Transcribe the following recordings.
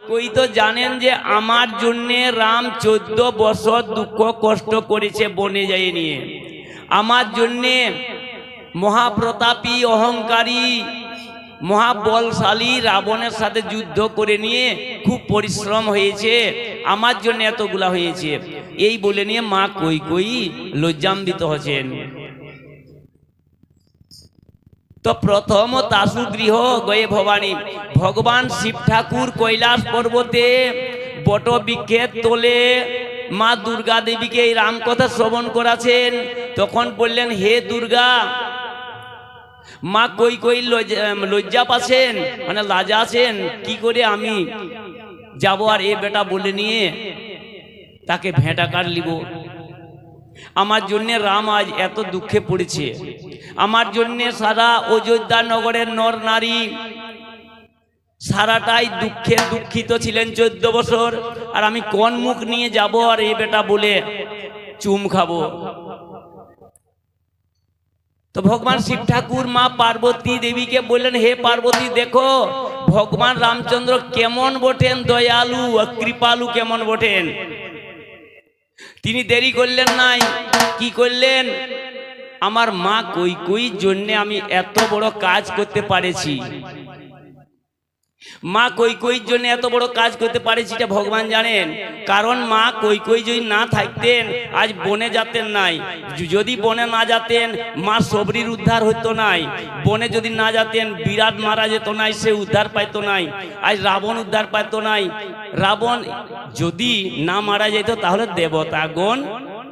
কই তো জানেন যে আমার জন্যে রাম 14 বছর দুঃখ কষ্ট করেছে বনে যায় নিয়ে। আমার জন্যে মহাপ্রতাপী অহংকারী মহাবলশালী রাবণের সাথে যুদ্ধ করে নিয়ে খুব পরিশ্রম হয়েছে, আমার জন্য এতগুলা হয়েছে। এই বলে নিয়ে মা কৈকেয়ী লজ্জান্বিত হচ্ছেন। তো প্রথম তাসু গৃহ গয়ে ভবানী, ভগবান শিব ঠাকুর কৈলাস পর্বতে বট বৃক্ষের তোলে মা দুর্গা দেবীকে এই রাম কথা শ্রবণ করাছেন। তখন বললেন, হে দুর্গা। মা কৈকেয়ী লজ্জা পাচ্ছেন, মানে লাজা আছেন, কি করে আমি যাব আর এ বেটা বলে নিয়ে তাকে ভেঁটা কাট লিব। আমার জন্য রাম আজ এত দুঃখে পড়েছে, আমার জন্য সারা অযোধ্যা নগরের নর নারী সারাটাই দুঃখে দুঃখিত ছিলেন 14 বছর, আর আমি কোন মুখ নিয়ে যাব আর এ বেটা বলে চুম খাবো। তো ভগবান শিব ঠাকুর মা পার্বতী দেবীকে বললেন, হে পার্বতী, দেখো ভগবান রামচন্দ্র কেমন বটেন, দয়ালু কৃপালু কেমন বটেন। তিনি দেরি করলেন নাই, কি করলেন, আমার মা কৈকেয়ীর জন্য আমি এত বড় কাজ করতে পারেছি। মা কৈকেয়ীর জন্য এত বড় কাজ করতে পারেছি এটা ভগবান জানেন। কারণ মা কৈকেয়ী যদি না থাকতেন আজ বনে যেতেন নাই, যদি বনে না যেতেন মা শবরীর উদ্ধার হতো নাই, বনে যদি না যেতেন বিরাট মারা যেত নাই, সে উদ্ধার পাইতো নাই, আজ রাবণ উদ্ধার পাইতো নাই। রাবণ যদি না মারা যেত তাহলে দেবতাগণ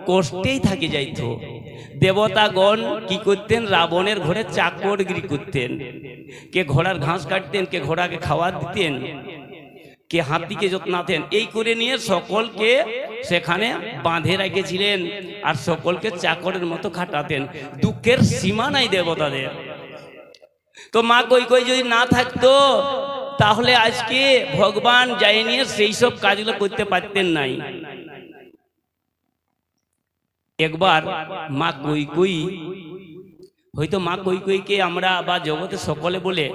কষ্টেই থাকি যাইত। দেবতাগণ কি করতেন, রাবণের ঘরে চাকরগিরি করতেন, কে ঘোড়ার ঘাস কাটতেন, কে ঘোড়াকে খাওয়া দিতেন, কে হাতিকে যত্নাতেন। এই করে নিয়ে সকলকে সেখানে বাঁধে রেখেছিলেন আর সকলকে চাকরের মতো খাটাতেন। দুঃখের সীমা নাই দেবতাদের। তো মা কৈকেয়ী যদি না থাকতো তাহলে আজকে ভগবান যাই নিয়ে সেই সব কাজগুলো করতে পারতেন নাই। একবার মা কৈকেয়ী, হয়তো মা কৈকেয়ীকে আমরা বা জগতে সকলে বলে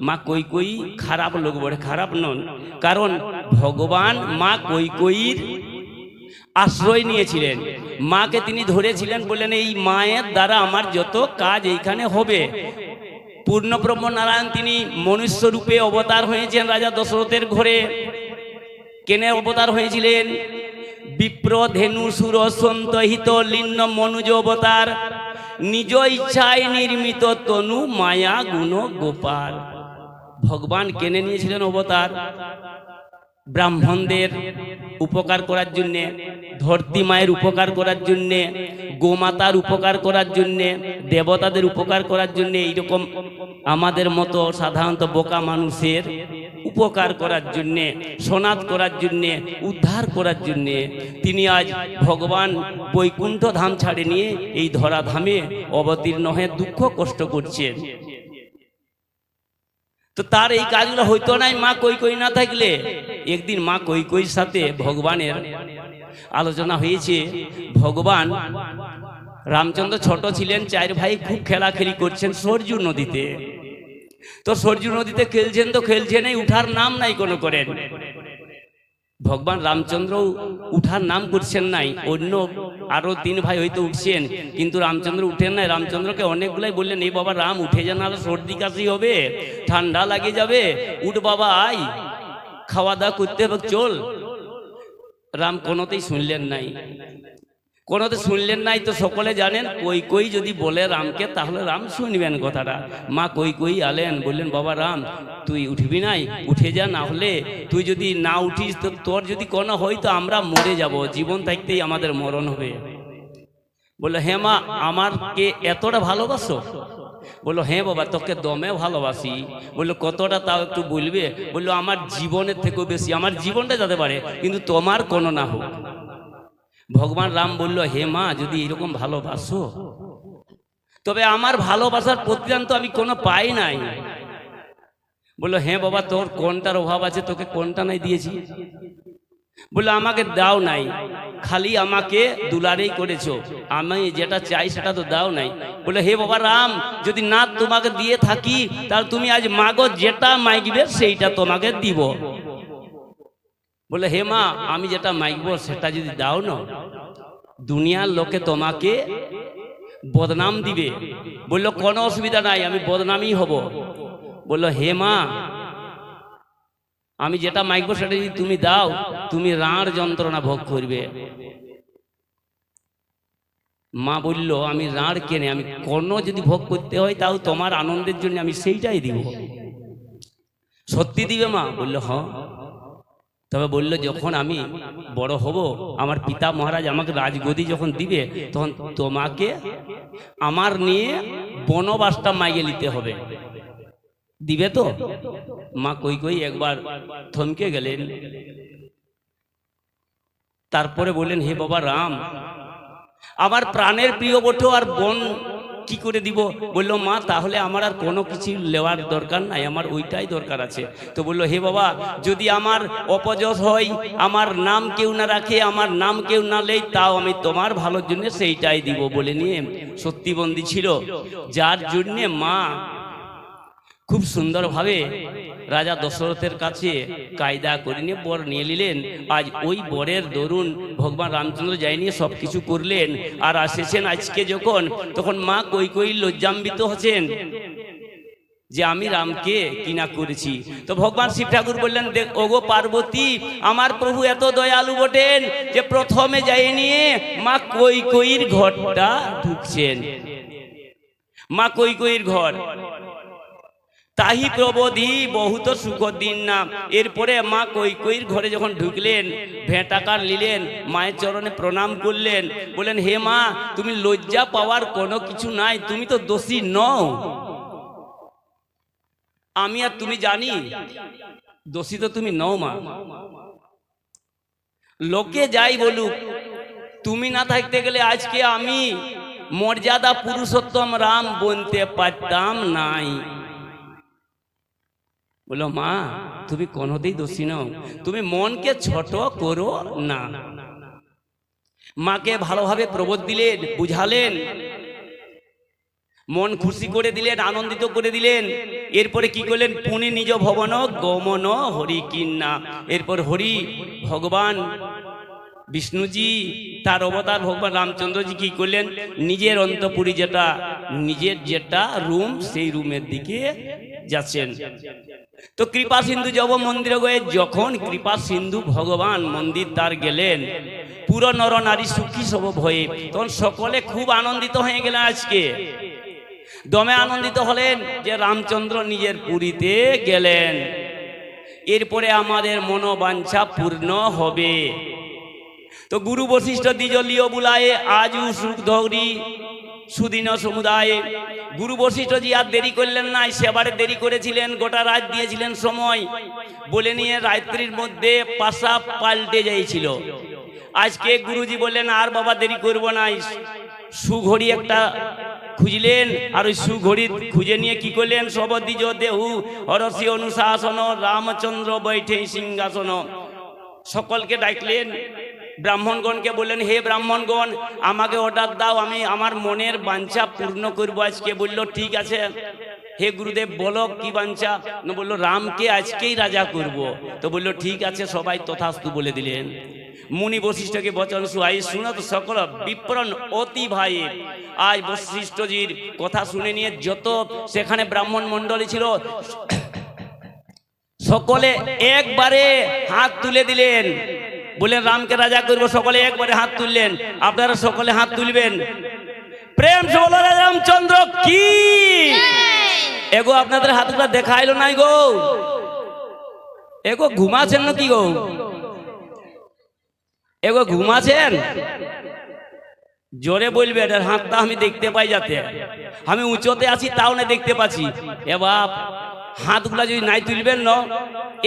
মা কৈকেয়ী খারাপ লোক বলে, খারাপ নন। কারণ ভগবান মা কৈকেয়ীর আশ্রয় নিয়েছিলেন, মাকে তিনি ধরেছিলেন, বললেন এই মায়ের দ্বারা আমার যত কাজ এইখানে হবে। পূর্ণব্রহ্ম নারায়ণ তিনি মনুষ্য রূপে অবতার হয়েছেন রাজা দশরথের ঘরে। কেনে অবতার হয়েছিলেন, বিপ্র ধেনু সুর সন্তহিত লিন্ন মনুজ অবতার, নিজ ইচ্ছায় নির্মিত তনু মায়া গুণ গোপাল। ভগবান কেনে নিয়েছিলেন অবতার ব্রাহ্মণদের উপকার করার জন্যে, ধরতি মায়ের উপকার করার জন্যে, গোমাতার উপকার করার জন্যে, দেবতাদের উপকার করার জন্যে, এইরকম আমাদের মতো সাধারণত বোকা মানুষের উপকার করার জন্যে, সনাত করার জন্যে, উদ্ধার করার জন্যে তিনি আজ ভগবান বৈকুণ্ঠ ধাম ছাড়ে নিয়ে এই ধরা ধামে অবতীর্ণ হয়ে দুঃখ কষ্ট করছেন। তো তার এই কাজগুলো হইতো নাই মা কৈকেয়ী না থাকলে। একদিন মা কৈকেয়ীর সাথে ভগবানের আলোচনা হয়েছে। ভগবান রামচন্দ্র ছোট ছিলেন, 4 ভাই খুব খেলাখেলি করছেন সরজু নদীতে। তো সরজু নদীতে খেলছেন তো খেলছেন, উঠার নাম নাই কোনো করেন। ভগবান রামচন্দ্র উঠার নাম করছেন নাই, অন্য আরো 3 ভাই হয়তো উঠছেন, কিন্তু রামচন্দ্র উঠেন নাই। রামচন্দ্রকে অনেকগুলাই বললেন, এই বাবা রাম উঠে যান, আর সর্দি কাশি হবে, ঠান্ডা লাগে যাবে, উঠ বাবা, আয় খাওয়া দাওয়া করতে হবে, চল। রাম কোনোতেই শুনলেন নাই, কোনোতে শুনলেন নাই। তো সকলে জানেন কৈকেয়ী যদি বলে রামকে তাহলে রাম শুনবেন কথাটা। মা কৈকেয়ী আলেন, বললেন, বাবা রাম তুই উঠবি নাই, উঠে যা, না হলে তুই যদি না উঠিস তো তোর যদি কোনো হয় তো আমরা মরে যাব, জীবন থাকতেই আমাদের মরণ হবে। বললো, হ্যাঁ মা আমারকে এতটা ভালোবাসো? বললো, হ্যাঁ বাবা তোকে দমে ভালোবাসি। বললো, কতটা তাও একটু বলবে? বললো, আমার জীবনের থেকেও বেশি, আমার জীবনটা যেতে পারে কিন্তু তোমার কোনো না হোক। ভগবান রাম বলল, হে মা যদি এরকম ভালোবাসো তবে আমার ভালোবাসার প্রতিদান তো আমি কোনো পাই নাই। বললো, হ্যাঁ বাবা তোর কোনটার অভাব আছে, তোকে কোনটা নাই দিয়েছি? বললো, আমাকে দাও নাই, খালি আমাকে দুলারেই করেছো, আমি যেটা চাই সেটা তো দাও নাই। বললো, হে বাবা রাম যদি না তোমাকে দিয়ে থাকি তাহলে তুমি আজ মাগো, যেটা মাগবে সেইটা তোমাকে দিব। বললো হে মা, আমি যেটা মাইকবো সেটা যদি দাও না, দুনিয়ার লোকে তোমাকে বদনাম দিবে। বললো কোনো অসুবিধা নাই, আমি বদনামই হব। বললো হে মা, আমি যেটা মাইকবো সেটা যদি তুমি দাও, তুমি রাঁড় যন্ত্রণা ভোগ করবে। মা বলল আমি রাঁড় কেনে, আমি কোনো যদি ভোগ করতে হয় তাও তোমার আনন্দের জন্য আমি সেইটাই দিব। সত্যি দিবে মা? বললো হ্যাঁ। তবে বললো যখন আমি বড় হব, আমার পিতা মহারাজ আমাকে রাজগদি যখন দিবে, তখন তোমাকে আমার নিয়ে বনবাসটা মাইয়ে নিতে হবে, দিবে তো? মা কই কই একবার থমকে গেলেন। তারপরে বললেন হে বাবা রাম, আমার প্রাণের প্রিয় বটে, আর বন কি করে দিব? বললো মা তাহলে আমার আর কোনো কিছু নেওয়ার দরকার নাই, আমার ওইটাই দরকার আছে। তো বললো হে বাবা, যদি আমার অপযশ হয়, আমার নাম কেউ না রাখে, আমার নাম কেউ না লেই, তাও আমি তোমার ভালোর জন্য সেইটাই দিব বলে নিয়ে সত্যিবন্দী ছিল। যার জন্যে মা খুব সুন্দরভাবে রাজা দশরথের কাছে কায়দা করে নিয়ে বর নিয়ে নিলেন। আজ ওই বরের দরুন ভগবান রামচন্দ্র যাই নিয়ে সব কিছু করলেন। আর আসেছেন আজকে যখন, তখন মা কই কই লজ্জাম্বিত হচ্ছেন যে আমি রামকে কিনা করেছি। তো ভগবান শিব ঠাকুর বললেন দেখ ওগো পার্বতী, আমার প্রভু এত দয়ালু বটেন যে প্রথমে যাই নিয়ে মা কই কইর ঘরটা ঢুকছেন। মা কই কইর ঘর, তাহি প্রবোধি বহুত সুখ দিন না। এরপরে মা কই কইর ঘরে যখন ঢুকলেন, ভেঁটাকার নিলেন, মায়ের চরণে প্রণাম করলেন, বললেন হে মা, তুমি লজ্জা পাওয়ার কোনো কিছু নাই, তুমি তো দোষী নও। আমি আর তুমি জানি দোষী তো তুমি নও মা। লোকে যাই বলুক, তুমি না থাকতে গেলে আজকে আমি মর্যাদা পুরুষোত্তম রাম বলতে পারতাম নাই। বলো মা, তুমি কোনোদিন দোষী নও, তুমি মনকে ছোট করো না। মাকে ভালোভাবে প্রবোধ দিলেন, বুঝালেন, মন খুশি করে দিলেন, আনন্দিত করে দিলেন। এরপরে কি করলেন? পুনি নিজ ভবন গমন হরি কিন্না। এরপর হরি ভগবান বিষ্ণুজি তার অবতার ভগবান রামচন্দ্রজি কি করলেন? নিজের অন্তঃপুরী যেটা, নিজের যেটা রুম, সেই রুমের দিকে যাচ্ছেন। তো কৃপা সিন্ধু জব মন্দিরে গিয়ে যখন কৃপা সিন্ধু ভগবান মন্দির তার গেলেন, পুরো নর নারী সুখী সব ভয়ে, তখন সকলে খুব আনন্দিত হয়ে গেলেন। আজকে দমে আনন্দিত হলেন যে রামচন্দ্র নিজের পুরীতে গেলেন। এরপরে আমাদের মনোবাঞ্ছা পূর্ণ হবে। তো গুরু বশিষ্ঠ দ্বিজ লিও বুলায়ে আজু সুখ ধৌরি সুদিন সমুদায়ে। গুরু বশিষ্ঠজি আর দেরি করলেন না, সেবারে দেরি করেছিলেন, গোটা রাত দিয়েছিলেন সময় বলে নিয়ে রাত্রির মধ্যে পাশা পাল্টে যাইছিল। আজকে গুরুজি বললেন আর বাবা দেরি করবো না, সুঘড়ি একটা খুঁজলেন, আর ওই সুঘড়ি খুঁজে নিয়ে কি করলেন? সব দ্বিজ দেহু হরসি অনুশাসন রামচন্দ্র বৈঠে সিংহাসন। সকলকে ডাকলেন, ব্রাহ্মণগণকে বললেন হে ব্রাহ্মণগণ, আমাকে অর্ডার দাও, আমি আমার মনের বাঞ্ছা পূর্ণ করবো আজকে। বলল ঠিক আছে হে গুরুদেব বলো কি বাঞ্ছা? বললো রামকে আজকেই রাজা করব। তো বললো ঠিক আছে, সবাই তথাস্তু বলে দিলেন। মুনি বশিষ্ঠকে বচন শুয়াই শুনত সকল বিপ্রণ অতি ভাই। আজ বশিষ্ঠজির কথা শুনে নিয়ে যত সেখানে ব্রাহ্মণ মণ্ডলী ছিল সকলে একবারে হাত তুলে দিলেন, বলে রামকে রাজা করবো। সকলে একবারে হাত তুললেন। আপনারা সকলে হাত তুলবেন। প্রেম সে বলো রামচন্দ্র কি। এগো আপনাদের হাতগুলো দেখাইলো নাই গো, এগো ঘুমাছেন নাকি গো? এগো ঘুমাছেন? জোরে বলবে, এটার হাতটা আমি দেখতে পাই, যাতে আমি উঁচুতে আছি তাও না দেখতে পাচ্ছি। এ বাপ, হাতগুলা যদি নাই তুলবেন না,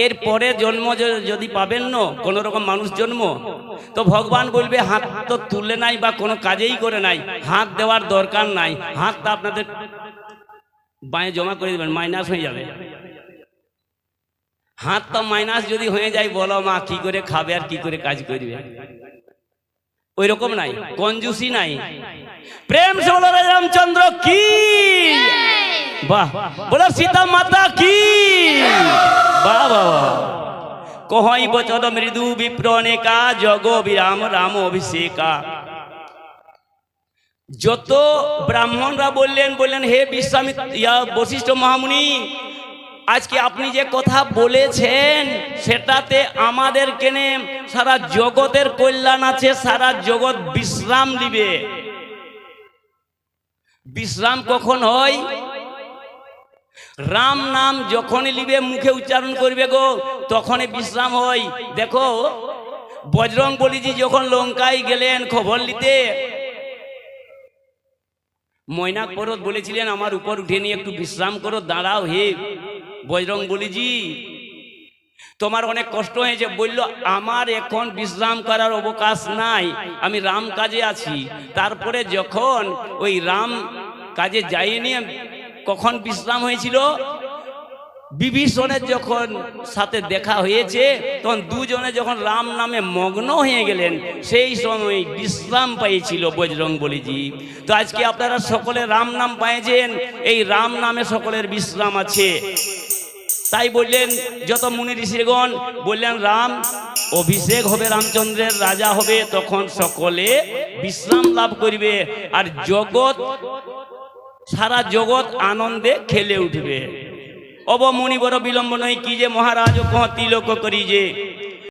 এর পরে জন্ম যদি পাবেন না কোনো রকম মানুষ জন্ম, তো ভগবান বলবে হাত তো তুললে নাই বা কোনো কাজেই করে নাই, হাত দেওয়ার দরকার নাই, হাতটা আপনাদের বাঁয়ে জমা করে দেবেন, মাইনাস হয়ে যাবে। হাত তো মাইনাস যদি হয়ে যায়, বলো মা কি করে খাবে আর কি করে কাজ করবে? ওই রকম নাই, কঞ্জুসি নাই। প্রেম সে বলো রামচন্দ্র কি। বাহ, বলো সীতা মাতা কি। বাহ বাহ। কহই বচন মৃদু বিপ্রণেকা জগ বিরাম রাম অভিষেকা। যত ব্রাহ্মণরা বললেন হে বিশ্বামিত্র বশিষ্ঠ মহামুনি, আজকে আপনি যে কথা বলেছেন সেটাতে আমাদের কেনে সারা জগতের কল্যাণ আছে, সারা জগৎ বিশ্রাম দিবে। বিশ্রাম কখন হয়? রাম নাম যখনই লিবে মুখে উচ্চারণ করবে গো তখনই বিশ্রাম হয়। দেখো বজরং বলিজি যখন লঙ্কায় গেলেন খবর নিতে, ময়নাক পর্বত বলেছিলেন আমার উপর উঠে নিয়ে একটু বিশ্রাম করো, দাঁড়াও হে বজরং বলিজি, তোমার অনেক কষ্ট হয়েছে। বলল আমার এখন বিশ্রাম করার অবকাশ নাই, আমি রাম কাজে আছি। তারপরে যখন ওই রাম কাজে যাইনি, কখন বিশ্রাম হয়েছিল? বিভীষণের যখন সাথে দেখা হয়েছে তখন দুজনে যখন রাম নামে মগ্ন হয়ে গেলেন সেই সময় বিশ্রাম পেয়েছিল বজরং বলিজি। তো আজকে আপনারা সকলে রাম নাম পাইছেন, এই রাম নামে সকলের বিশ্রাম আছে। তাই বললেন যত মুনি ঋষিগণ বললেন রাম অভিষেক হবে, রামচন্দ্রের রাজা হবে, তখন সকলে বিশ্রাম লাভ করিবে আর জগৎ সারা জগৎ আনন্দে খেলে উঠবে। অব মুনি বড় বিলম্ব নয় কি যে মহারাজ কহ তিলক করি যে